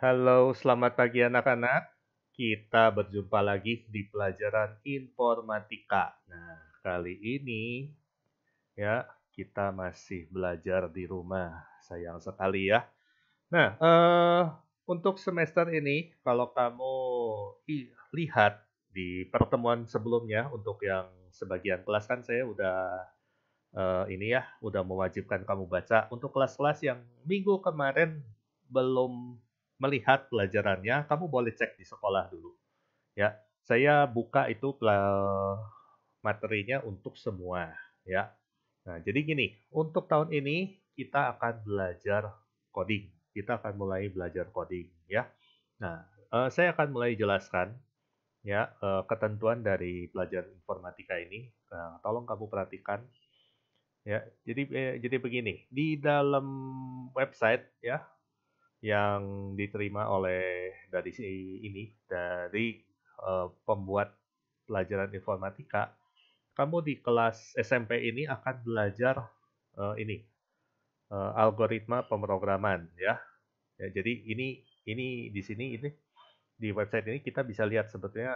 Halo, selamat pagi anak-anak. Kita berjumpa lagi di pelajaran informatika. Nah, kali ini ya kita masih belajar di rumah. Sayang sekali ya. Nah, untuk semester ini kalau kamu lihat di pertemuan sebelumnya untuk yang sebagian kelas kan saya udah ini ya, udah mewajibkan kamu baca. Untuk kelas-kelas yang minggu kemarin belum melihat pelajarannya, kamu boleh cek di sekolah dulu, ya. Saya buka itu materinya untuk semua, ya. Nah, jadi gini, untuk tahun ini kita akan belajar coding. Kita akan mulai belajar coding, ya. Nah, saya akan mulai jelaskan, ya, ketentuan dari pelajaran informatika ini. Nah, tolong kamu perhatikan. Ya, jadi begini, di dalam website ya yang diterima oleh dari dari pembuat pelajaran informatika, kamu di kelas SMP ini akan belajar algoritma pemrograman ya. Ya, jadi ini di sini ini di website ini kita bisa lihat sebetulnya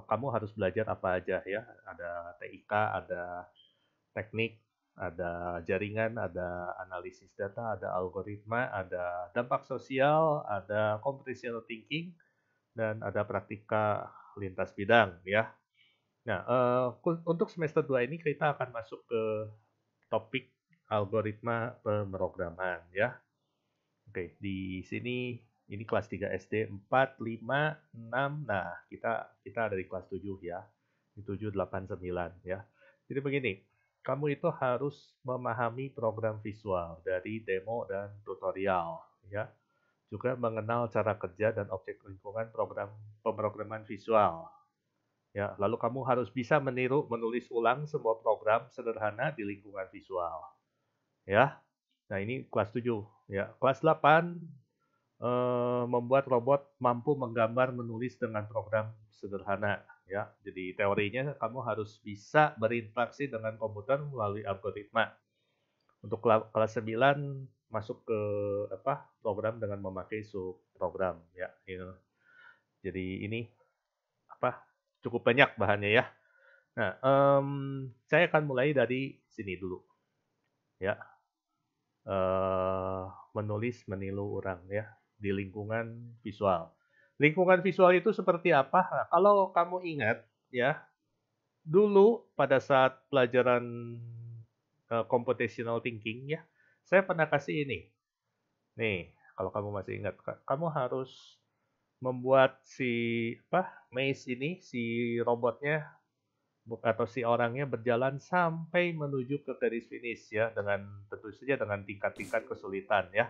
kamu harus belajar apa aja ya. Ada TIK, ada teknik, ada jaringan, ada analisis data, ada algoritma, ada dampak sosial, ada computational thinking, dan ada praktika lintas bidang ya. Nah, untuk semester 2 ini kita akan masuk ke topik algoritma pemrograman ya. Oke, di sini ini kelas 3 SD 4, 5, 6. Nah, kita ada di kelas 7 ya. Di 7, 8, 9 ya. Jadi begini, kamu itu harus memahami program visual dari demo dan tutorial ya. Juga mengenal cara kerja dan objek lingkungan program pemrograman visual. Ya, lalu kamu harus bisa meniru menulis ulang semua program sederhana di lingkungan visual. Ya. Nah, ini kelas 7 ya. Kelas 8 membuat robot mampu menggambar menulis dengan program sederhana ya. Jadi teorinya kamu harus bisa berinteraksi dengan komputer melalui algoritma. Untuk kelas 9 masuk ke program dengan memakai subprogram ya. Jadi ini apa cukup banyak bahannya ya. Nah, saya akan mulai dari sini dulu ya. Menulis meniru orang ya di lingkungan visual. Lingkungan visual itu seperti apa? Nah, kalau kamu ingat ya, dulu pada saat pelajaran computational thinking ya, saya pernah kasih ini. Nih, kalau kamu masih ingat, kamu harus membuat si maze ini, si robotnya atau si orangnya berjalan sampai menuju ke garis finish ya, dengan tentu saja dengan tingkat-tingkat kesulitan ya.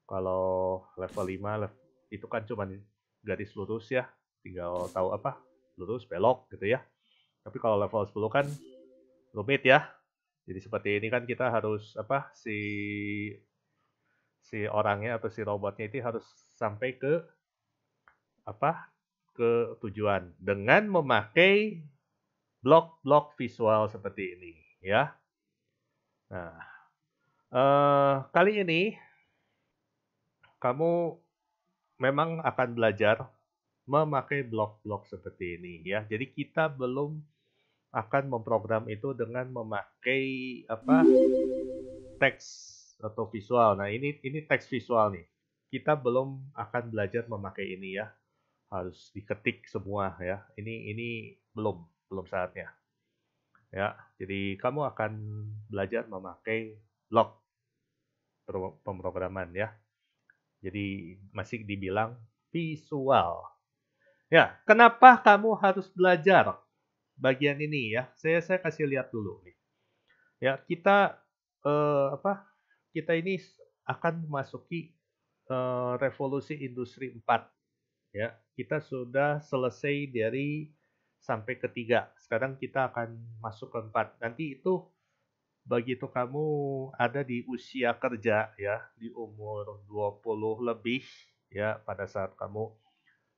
Kalau level 5 itu kan cuma garis lurus ya, tinggal tahu lurus belok gitu ya. Tapi kalau level 10 kan rumit ya. Jadi seperti ini kan kita harus si si orangnya atau si robotnya itu harus sampai ke ke tujuan dengan memakai blok-blok visual seperti ini ya. Nah, kali ini kamu memang akan belajar memakai blok-blok seperti ini ya. Jadi kita belum akan memprogram itu dengan memakai teks atau visual. Nah, ini teks visual nih. Kita belum akan belajar memakai ini ya. Harus diketik semua ya. Ini belum saatnya. Ya, jadi kamu akan belajar memakai blok pemrograman ya. Jadi masih dibilang visual. Ya, kenapa kamu harus belajar bagian ini ya? Saya kasih lihat dulu nih. Ya, kita kita ini akan memasuki revolusi industri 4 ya. Kita sudah selesai dari sampai ketiga. Sekarang kita akan masuk ke 4. Nanti itu begitu kamu ada di usia kerja ya, di umur 20 lebih ya, pada saat kamu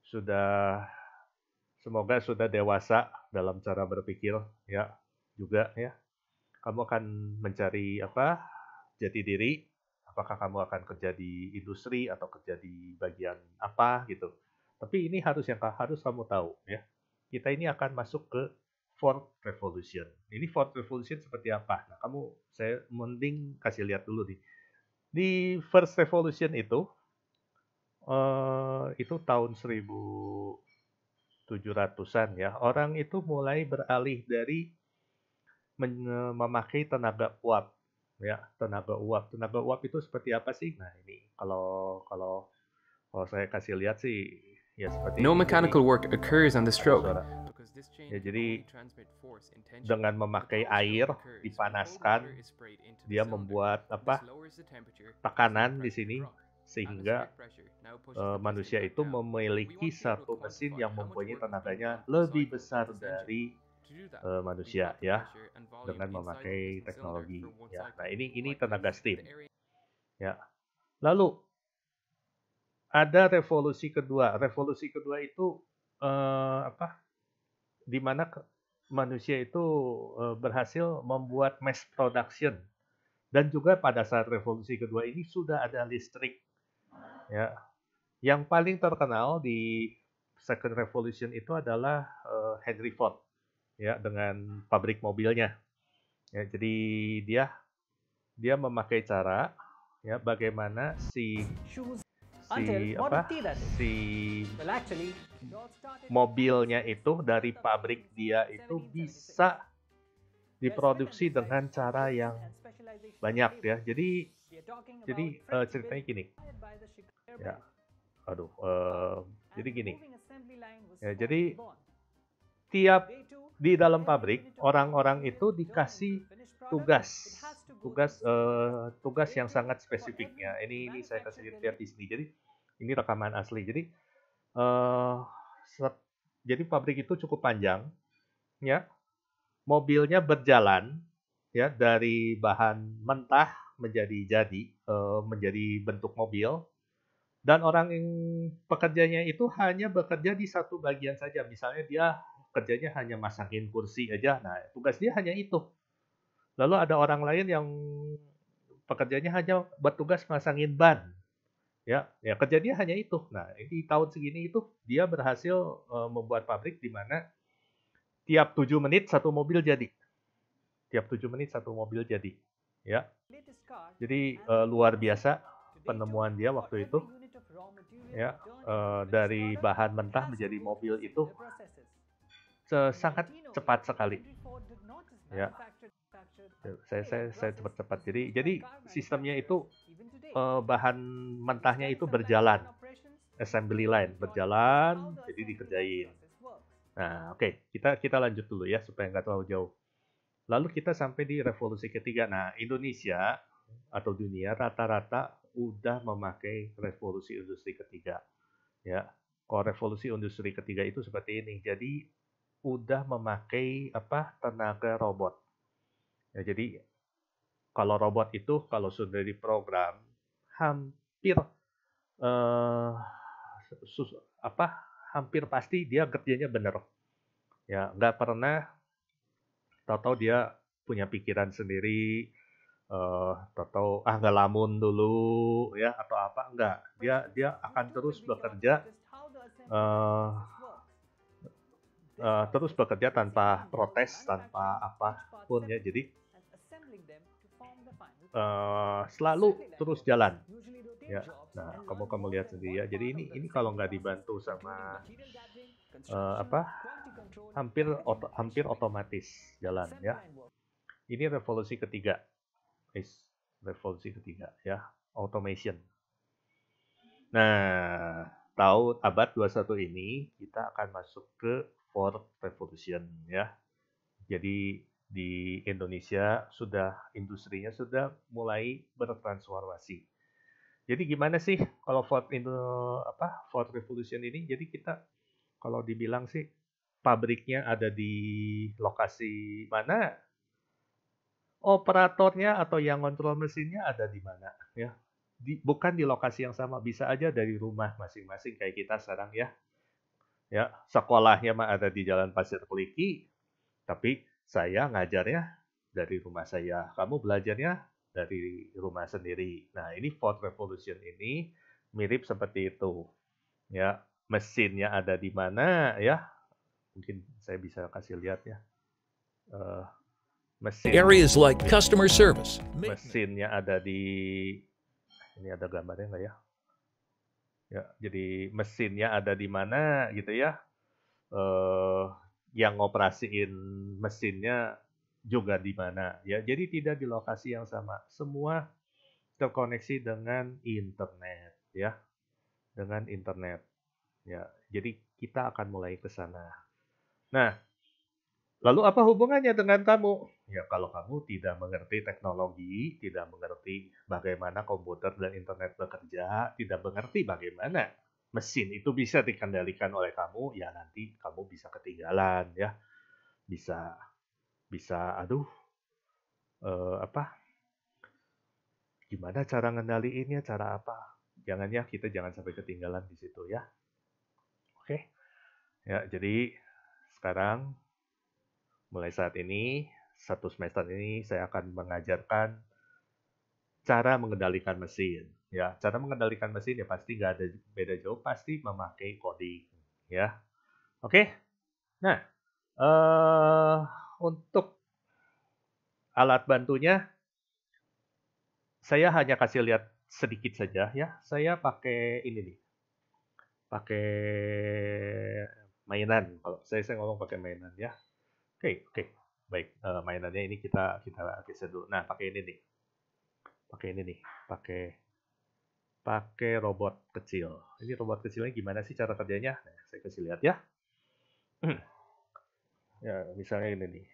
sudah semoga sudah dewasa dalam cara berpikir ya juga ya. Kamu akan mencari jati diri, apakah kamu akan kerja di industri atau kerja di bagian apa gitu. Tapi ini harus kamu tahu ya. Kita ini akan masuk ke Fourth Revolution. Ini Fourth Revolution seperti apa? Nah, saya mending kasih lihat dulu nih. Di First Revolution itu tahun 1700-an ya. Orang itu mulai beralih dari memakai tenaga uap ya, tenaga uap. Tenaga uap itu seperti apa sih? Nah, ini kalau kalau kalau saya kasih lihat sih ya seperti No ini. mechanical work occurs on the stroke. Suara. Ya, jadi dengan memakai air dipanaskan, dia membuat tekanan di sini sehingga manusia itu memiliki satu mesin yang mempunyai tenaganya lebih besar dari manusia ya, dengan memakai teknologi ya. Nah, ini tenaga steam ya. Lalu ada revolusi kedua. Revolusi kedua itu di mana manusia itu berhasil membuat mass production, dan juga pada saat revolusi kedua ini sudah ada listrik ya. Yang paling terkenal di Second Revolution itu adalah Henry Ford ya, dengan pabrik mobilnya ya. Jadi dia memakai cara ya bagaimana si mobilnya itu dari pabrik dia itu bisa diproduksi dengan cara yang banyak ya. Jadi ceritanya gini ya. Jadi gini ya. Jadi tiap di dalam pabrik orang-orang itu dikasih tugas yang sangat spesifik ya. Ini saya kasih lihat di sini. Jadi ini rekaman asli. Jadi pabrik itu cukup panjang ya. Mobilnya berjalan ya dari bahan mentah menjadi bentuk mobil, dan orang yang pekerjanya itu hanya bekerja di satu bagian saja. Misalnya dia kerjanya hanya masangin kursi aja. Nah, tugas dia hanya itu. Lalu ada orang lain yang pekerjanya hanya bertugas masangin ban. Ya, kerja dia hanya itu. Nah, di tahun segini itu dia berhasil membuat pabrik di mana tiap 7 menit satu mobil jadi. Tiap 7 menit satu mobil jadi. Ya. Jadi luar biasa penemuan dia waktu itu. Ya, dari bahan mentah menjadi mobil itu sangat cepat sekali. Ya. Saya cepat. Jadi sistemnya itu bahan mentahnya itu berjalan, assembly line berjalan, jadi dikerjain. Nah, oke, kita lanjut dulu ya supaya nggak terlalu jauh. Lalu kita sampai di revolusi ketiga. Nah, Indonesia atau dunia rata-rata udah memakai revolusi industri ketiga. Ya, kalau revolusi industri ketiga itu seperti ini. Jadi udah memakai tenaga robot. Ya, jadi kalau robot itu kalau sudah diprogram hampir hampir pasti dia kerjanya benar. Ya, nggak pernah tahu-tahu dia punya pikiran sendiri, tahu-tahu ngelamun dulu ya atau apa, enggak. Dia akan terus bekerja terus bekerja tanpa protes, tanpa apapun ya. Jadi selalu terus jalan ya. Nah, kamu lihat sendiri ya. Jadi ini kalau nggak dibantu sama hampir otomatis jalan ya. Ini revolusi ketiga ya, automation. Nah, tahun abad 21 ini kita akan masuk ke Fourth Revolution ya. Jadi di Indonesia industrinya sudah mulai bertransformasi. Jadi gimana sih kalau Fourth Revolution ini? Jadi kita kalau dibilang sih pabriknya ada di lokasi mana, operatornya atau yang kontrol mesinnya ada di mana ya. Bukan di lokasi yang sama, bisa aja dari rumah masing-masing kayak kita sekarang ya. Ya, sekolahnya mah ada di Jalan Pasir Keliki, tapi saya ngajarnya dari rumah saya. Kamu belajarnya dari rumah sendiri. Nah, ini Ford Revolution ini mirip seperti itu. Ya, mesinnya ada di mana ya? Mungkin saya bisa kasih lihat ya. Areas like customer service. Mesinnya ada di, ini ada gambarnya nggak ya? Ya, jadi mesinnya ada di mana gitu ya? Yang ngoperasiin mesinnya juga di mana ya. Jadi tidak di lokasi yang sama. Semua terkoneksi dengan internet ya. Dengan internet ya. Jadi kita akan mulai ke sana. Nah, lalu apa hubungannya dengan kamu? Ya, kalau kamu tidak mengerti teknologi, tidak mengerti bagaimana komputer dan internet bekerja, tidak mengerti bagaimana mesin itu bisa dikendalikan oleh kamu, ya nanti kamu bisa ketinggalan ya. Bisa aduh, gimana cara ngendaliinnya, cara apa? Jangan ya, kita jangan sampai ketinggalan di situ ya. Oke. Ya, jadi sekarang mulai saat ini, 1 semester ini saya akan mengajarkan cara mengendalikan mesin. Ya, cara mengendalikan mesin ya pasti nggak ada beda jauh, pasti memakai coding. Ya, oke. Nah, untuk alat bantunya, saya hanya kasih lihat sedikit saja ya. Saya pakai ini nih, pakai mainan. Kalau saya ngomong pakai mainan ya. Oke. Baik, mainannya ini kita geser dulu. Nah, pakai ini nih. Pakai robot kecil. Ini robot kecilnya gimana sih cara kerjanya? Nah, saya kasih lihat ya. Ya, misalnya ini nih.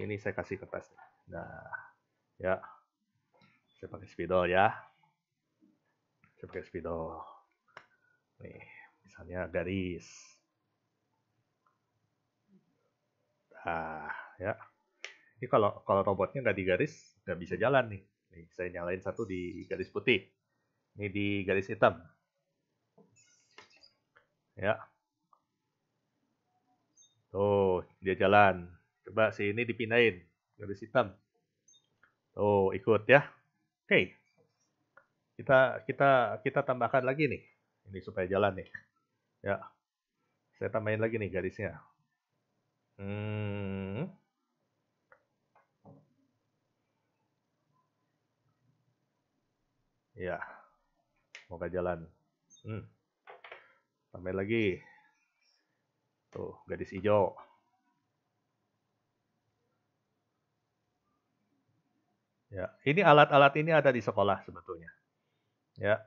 Ini saya kasih kertas nih. Nah, ya. Saya pakai spidol ya. Nih, misalnya garis. Nah, ya. Ini kalau robotnya nggak digaris, nggak bisa jalan nih. Nih, saya nyalain satu di garis putih. Ini di garis hitam. Ya. Tuh, dia jalan. Coba sini dipindahin. Garis hitam. Tuh, ikut ya. Oke. Kita tambahkan lagi nih. Ini supaya jalan nih. Ya. Saya tambahin lagi nih garisnya. Ya. Semoga jalan. Tambahin lagi. Tuh, garis hijau. Ya, ini alat-alat ini ada di sekolah sebetulnya. Ya,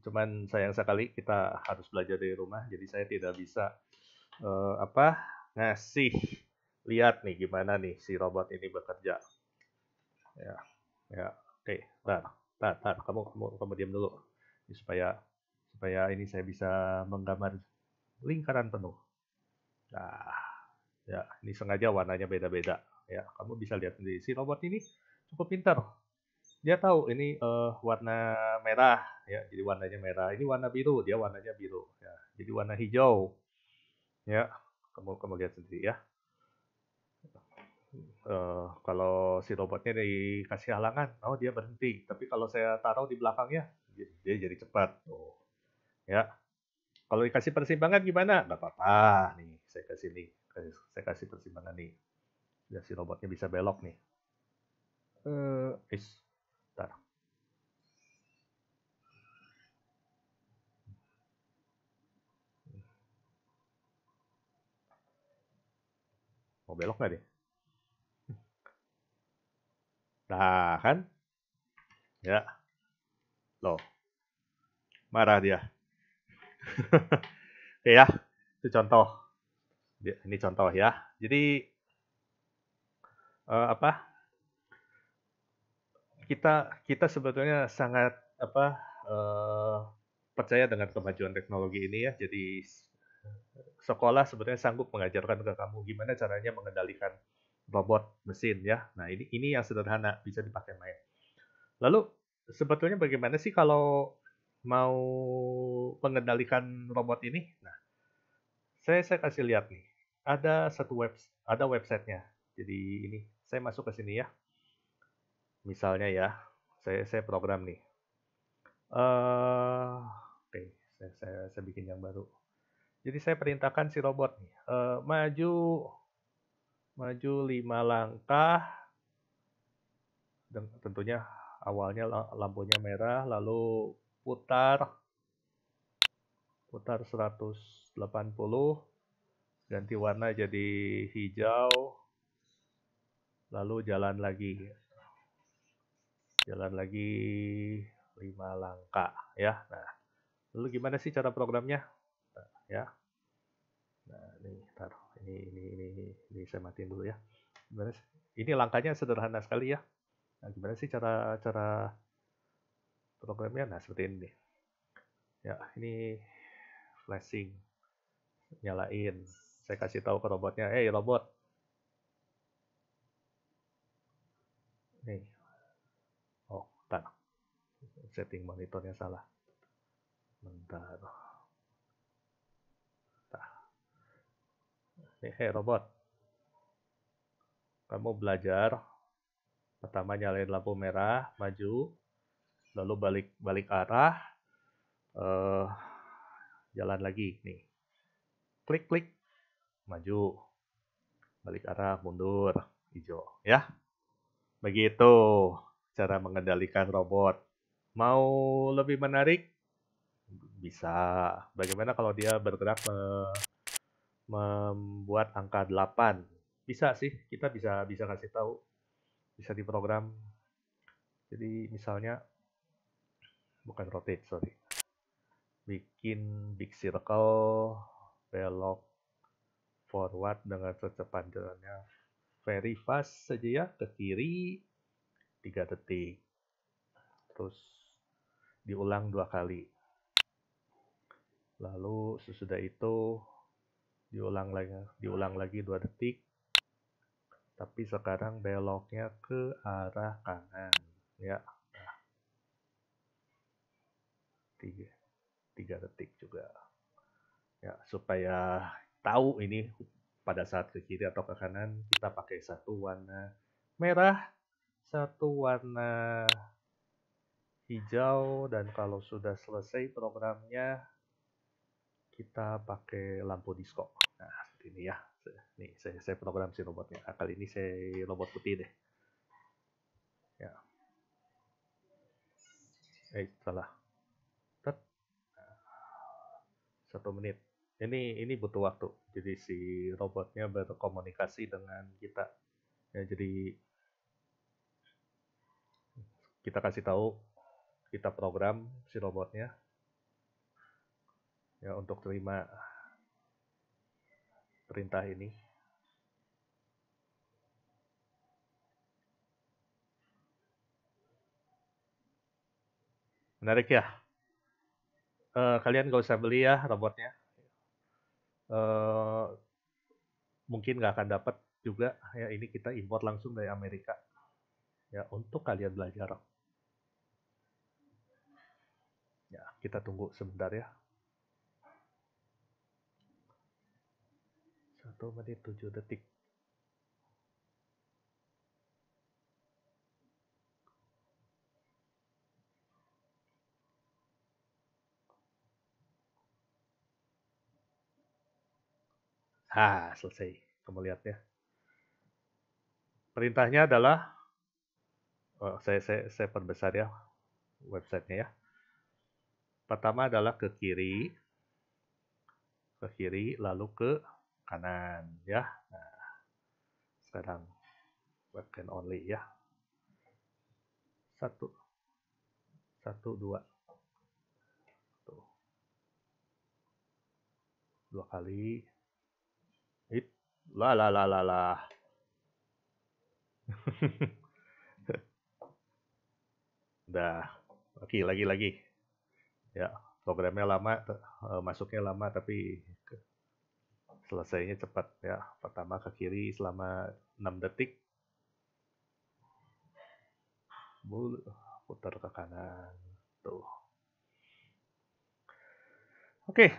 cuman sayang sekali kita harus belajar dari rumah, jadi saya tidak bisa ngasih lihat nih gimana nih si robot ini bekerja. Ya, oke, tar, kamu diam dulu, supaya ini saya bisa menggambar lingkaran penuh. Nah, ya, ini sengaja warnanya beda-beda. Ya, kamu bisa lihat sendiri si robot ini cukup pintar. Dia tahu ini warna merah ya, jadi warnanya merah. Ini warna biru, dia warnanya biru ya. Jadi warna hijau. Ya, kamu lihat sendiri ya. Kalau si robotnya dikasih halangan, oh dia berhenti. Tapi kalau saya taruh di belakangnya, dia jadi cepat. Oh, ya. Kalau dikasih persimpangan gimana? Nggak apa-apa. Nih, saya kasih persimpangan nih. Ya, si robotnya bisa belok nih. Bentar. Mau belok nggak deh? Nah, kan? Ya. Loh. Marah dia. Oke ya, itu contoh. Ini contoh ya. Jadi kita sebetulnya sangat percaya dengan kemajuan teknologi ini ya. Jadi sekolah sebetulnya sanggup mengajarkan ke kamu gimana caranya mengendalikan robot mesin ya. Nah, ini yang sederhana bisa dipakai main. Lalu sebetulnya bagaimana sih kalau mau mengendalikan robot ini? Nah, saya kasih lihat nih. Ada websitenya. Jadi ini saya masuk ke sini ya. Misalnya ya, saya program nih. Oke, saya bikin yang baru. Jadi saya perintahkan si robot nih, maju 5 langkah, dan tentunya awalnya lampunya merah, lalu putar 180, ganti warna jadi hijau, lalu jalan lagi 5 langkah ya. Nah, lalu gimana sih cara programnya? Nah, ya. Nah, ini saya matiin dulu ya. Gimana sih? Ini langkahnya sederhana sekali ya. Nah, gimana sih cara programnya? Nah, seperti ini nih. Ya, ini flashing. Nyalain. Saya kasih tahu ke robotnya, "Hey, robot." Nih. Oh, bentar. Setting monitornya salah. Bentar. Nih, "Hey, robot. Kamu belajar. Pertama nyalain lampu merah, maju, lalu balik arah, jalan lagi nih, klik, maju, balik arah, mundur, hijau, ya. Begitu cara mengendalikan robot. Mau lebih menarik? Bisa. Bagaimana kalau dia bergerak membuat angka 8? Bisa sih, kita bisa kasih tahu, bisa diprogram. Jadi misalnya bukan rotate, sorry. Bikin big circle, belok forward dengan kecepatannya very fast saja ya, ke kiri 3 detik. Terus diulang 2 kali. Lalu sesudah itu diulang lagi 2 detik. Tapi sekarang beloknya ke arah kanan, ya. Nah, 3 detik juga. Ya, supaya tahu ini pada saat ke kiri atau ke kanan, kita pakai satu warna merah, satu warna hijau, dan kalau sudah selesai programnya, kita pakai lampu disco. Nah, seperti ini ya. Nih, saya program si robotnya. Nah, kali ini saya robot putih deh. Ya. Salah. 1 menit. Ini butuh waktu. Jadi si robotnya berkomunikasi dengan kita. Ya, jadi kita kasih tahu, kita program si robotnya ya untuk terima perintah ini. Menarik ya? Kalian gak usah beli ya robotnya. Mungkin nggak akan dapat juga ya, ini kita import langsung dari Amerika ya, untuk kalian belajar ya. Kita tunggu sebentar ya. 1 menit 7 detik. Selesai. Kamu lihat ya. Perintahnya adalah, saya perbesar ya websitenya ya. Pertama adalah ke kiri, lalu ke kanan ya. Nah, sekarang webcam only ya. 1, 2. Tuh. 2 kali. Lah. Udah. Oke, lagi. Ya, programnya lama, masuknya lama, tapi selesainya cepat ya. Pertama ke kiri selama 6 detik. Putar ke kanan. Tuh. Oke.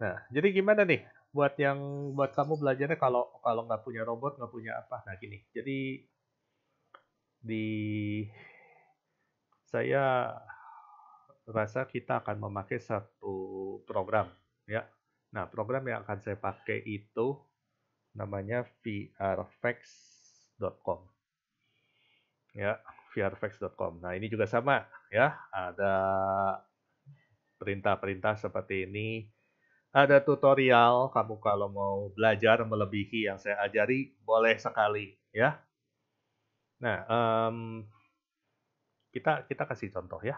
Nah, jadi gimana nih buat kamu belajarnya kalau nggak punya robot, nggak punya apa? Nah, gini. Jadi saya rasa kita akan memakai satu program, ya. Nah, program yang akan saya pakai itu namanya vrfax.com. Ya, vrfax.com. Nah, ini juga sama, ya. Ada perintah-perintah seperti ini. Ada tutorial, kamu kalau mau belajar melebihi yang saya ajari, boleh sekali, ya. Nah, kita kasih contoh ya.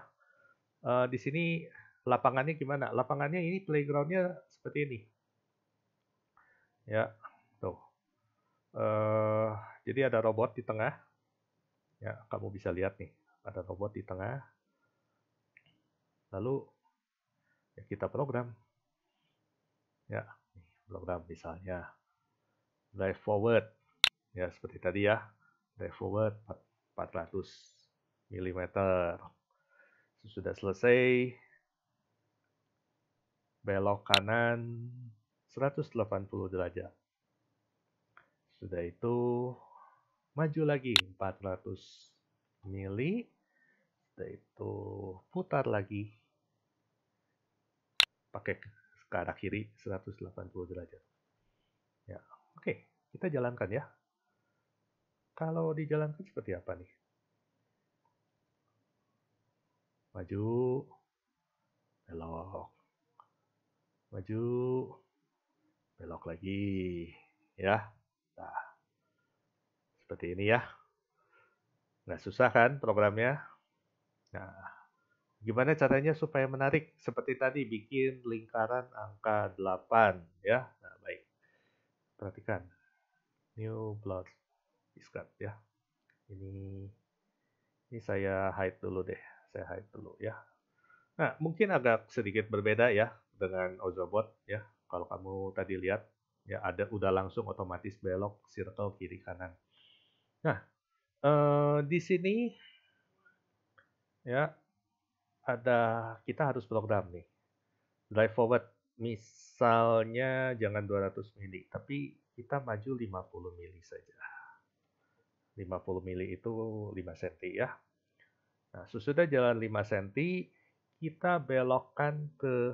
Di sini lapangannya gimana? Lapangannya ini playgroundnya seperti ini. Ya, tuh. Jadi ada robot di tengah. Ya, kamu bisa lihat nih, ada robot di tengah. Lalu ya kita program. Ya, program misalnya drive forward. Ya, seperti tadi ya. Drive forward 400 mm. Sudah selesai, belok kanan 180 derajat. Sudah itu maju lagi 400 mili. Sudah itu putar lagi pakai ke arah kiri 180 derajat. Ya, oke, kita jalankan ya. Kalau dijalankan seperti apa nih? Maju, belok, maju, belok lagi, ya. Nah, seperti ini ya. Nggak susah kan programnya? Nah, gimana caranya supaya menarik? Seperti tadi, bikin lingkaran angka 8, ya. Nah, baik. Perhatikan. New blood discard, ya. Ini saya hide dulu deh. Saya hide dulu, ya. Nah, mungkin agak sedikit berbeda ya dengan Ozobot, ya. Kalau kamu tadi lihat, ya udah langsung otomatis belok, circle kiri kanan. Nah, di sini ya kita harus program nih. Drive forward, misalnya jangan 200 mili, tapi kita maju 50 mili saja. 50 mili itu 5 cm ya. Nah, sesudah jalan 5 cm, kita belokkan ke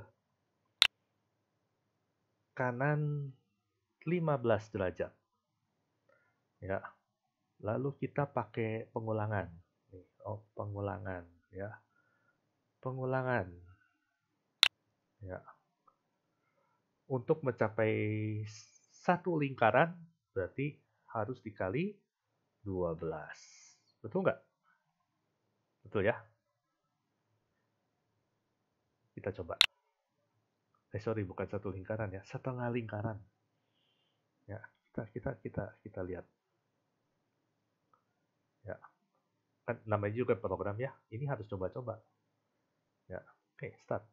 kanan 15 derajat. Ya. Lalu kita pakai pengulangan. Pengulangan ya. Pengulangan. Ya. Untuk mencapai satu lingkaran berarti harus dikali 12. Betul nggak? Betul ya? Kita coba. Sorry, bukan satu lingkaran ya, setengah lingkaran. Ya, kita lihat. Ya. Kan namanya juga program ya. Ini harus coba-coba. Ya. Oke, start.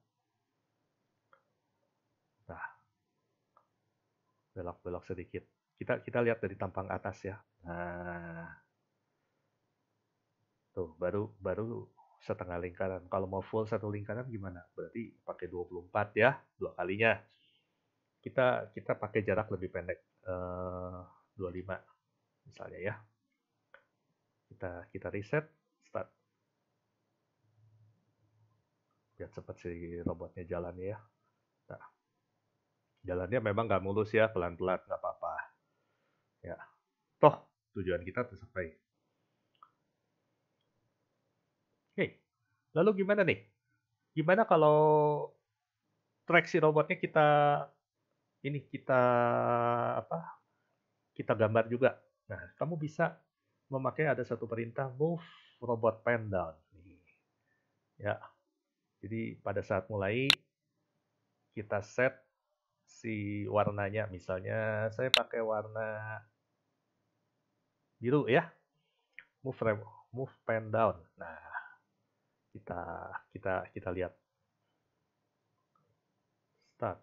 Nah. Belok-belok sedikit. Kita lihat dari tampang atas ya. Nah. Tuh, baru setengah lingkaran. Kalau mau full satu lingkaran gimana? Berarti pakai 24 ya, 2 kalinya. Kita pakai jarak lebih pendek. 25 misalnya ya. Kita reset, start. Biar cepat si robotnya jalan ya. Nah, jalannya memang nggak mulus ya, pelan-pelan nggak apa-apa. Ya, toh tujuan kita tercapai. Oke, lalu gimana nih? Gimana kalau traksi robotnya kita gambar juga. Nah, kamu bisa memakai ada satu perintah move robot pen down. Ya, jadi pada saat mulai kita set si warnanya, misalnya saya pakai warna biru ya, move pen down. Nah, kita lihat start.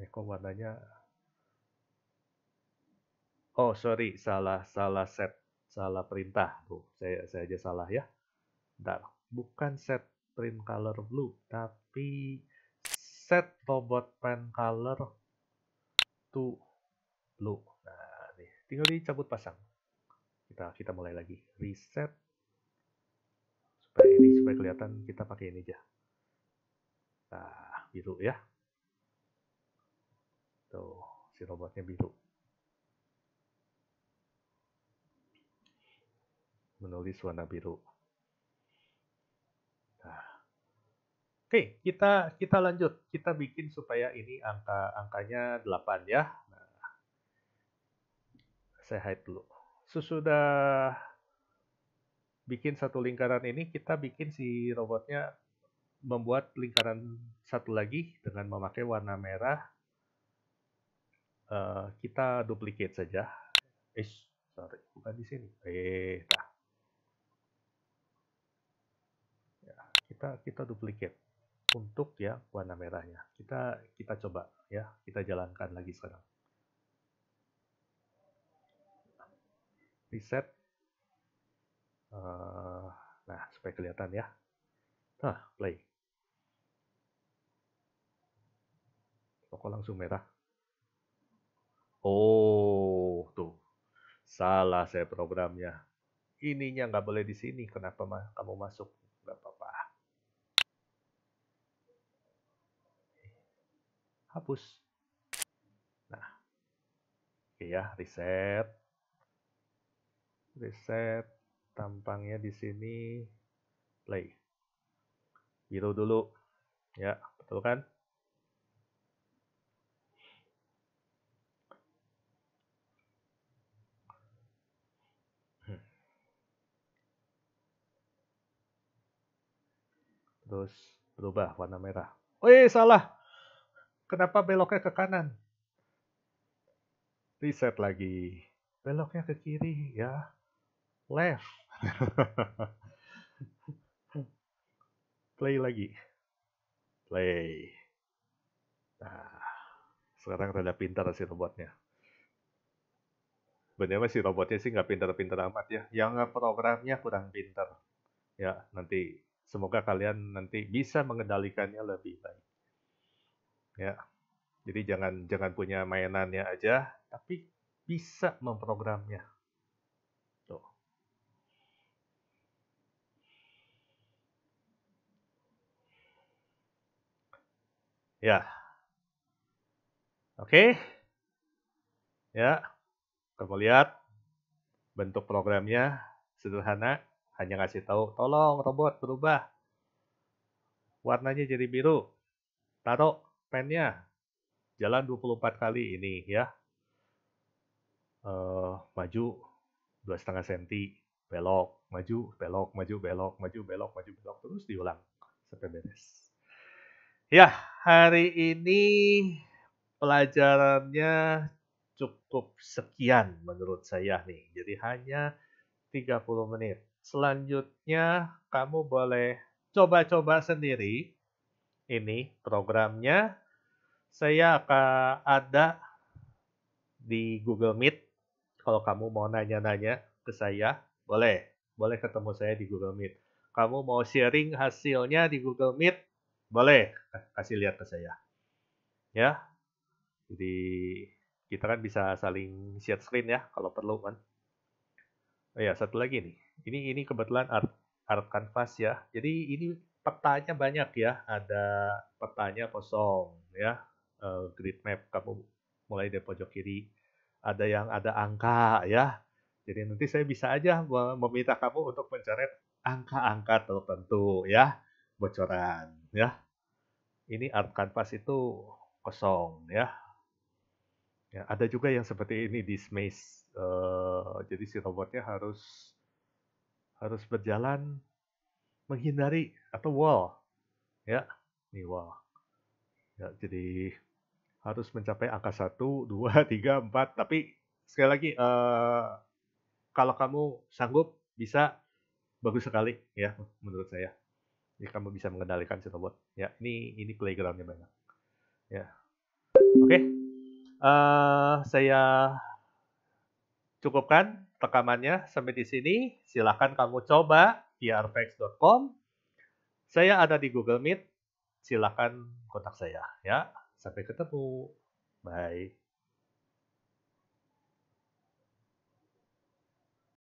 Kok warnanya, oh sorry, salah set, salah perintah tuh, saya aja salah ya. Bentar, bukan set print color blue, tapi set robot pen color to blue. Nah, nih, tinggal dicabut pasang. Kita mulai lagi. Reset. Supaya kelihatan kita pakai ini aja. Nah, biru ya. Tuh, si robotnya biru. Menulis warna biru. Nah. Oke, kita lanjut. Kita bikin supaya ini angkanya 8 ya. Nah, saya hide dulu. Sesudah bikin satu lingkaran ini, kita bikin si robotnya membuat lingkaran satu lagi dengan memakai warna merah. Kita duplicate saja. Sorry, bukan di sini. Nah. Ya, kita duplicate untuk ya warna merahnya. Kita coba ya, kita jalankan lagi sekarang. Reset. Nah, supaya kelihatan ya. Nah, play. Kok langsung merah? Oh, tuh. Salah saya programnya. Ininya nggak boleh di sini. Kenapa kamu masuk? Nggak apa-apa. Hapus. Nah, oke ya, reset. Reset. Tampangnya di sini. Play. Biru dulu. Ya, betul kan? Terus berubah warna merah. Salah. Kenapa beloknya ke kanan? Reset lagi. Beloknya ke kiri ya. Left. Play lagi. Play. Nah, sekarang rada pintar si robotnya. Sebenarnya si robotnya sih nggak pintar-pintar amat ya. Yang programnya kurang pintar. Ya, nanti semoga kalian nanti bisa mengendalikannya lebih baik. Ya, jadi jangan punya mainannya aja, tapi bisa memprogramnya. Tuh. Ya. Oke. Ya. Kamu lihat bentuk programnya sederhana, hanya ngasih tahu, tolong robot berubah. Warnanya jadi biru. Taruh pennya. Jalan 24 kali ini ya. Maju 2,5 cm, belok, maju, belok, maju, belok, maju, belok, maju, belok, terus diulang sampai beres. Ya, hari ini pelajarannya cukup sekian menurut saya nih. Jadi hanya 30 menit. Selanjutnya kamu boleh coba-coba sendiri. Ini programnya. Saya akan ada di Google Meet. Kalau kamu mau nanya-nanya ke saya, boleh. Boleh ketemu saya di Google Meet. Kamu mau sharing hasilnya di Google Meet, boleh. Kasih lihat ke saya. Ya. Jadi kita kan bisa saling share screen ya kalau perlu kan. Oh ya, satu lagi nih. Ini kebetulan art canvas ya. Jadi ini petanya banyak ya. Ada petanya kosong ya. Grid map kamu mulai dari pojok kiri. Ada yang ada angka ya. Jadi nanti saya bisa aja meminta kamu untuk mencoret angka-angka tertentu ya. Bocoran ya. Ini art canvas itu kosong ya. Ya, ada juga yang seperti ini di Smash. Jadi si robotnya harus berjalan menghindari atau wall. Ya, ini wall. Ya, jadi harus mencapai angka 1, 2, 3, 4. Tapi sekali lagi, kalau kamu sanggup, bisa, bagus sekali ya menurut saya. Jadi kamu bisa mengendalikan si robot. Ya, ini playground-nya banyak. Ya, oke. Saya cukupkan rekamannya sampai di sini. Silakan kamu coba di rvex.com. Saya ada di Google Meet. Silakan kontak saya ya. Sampai ketemu. Bye.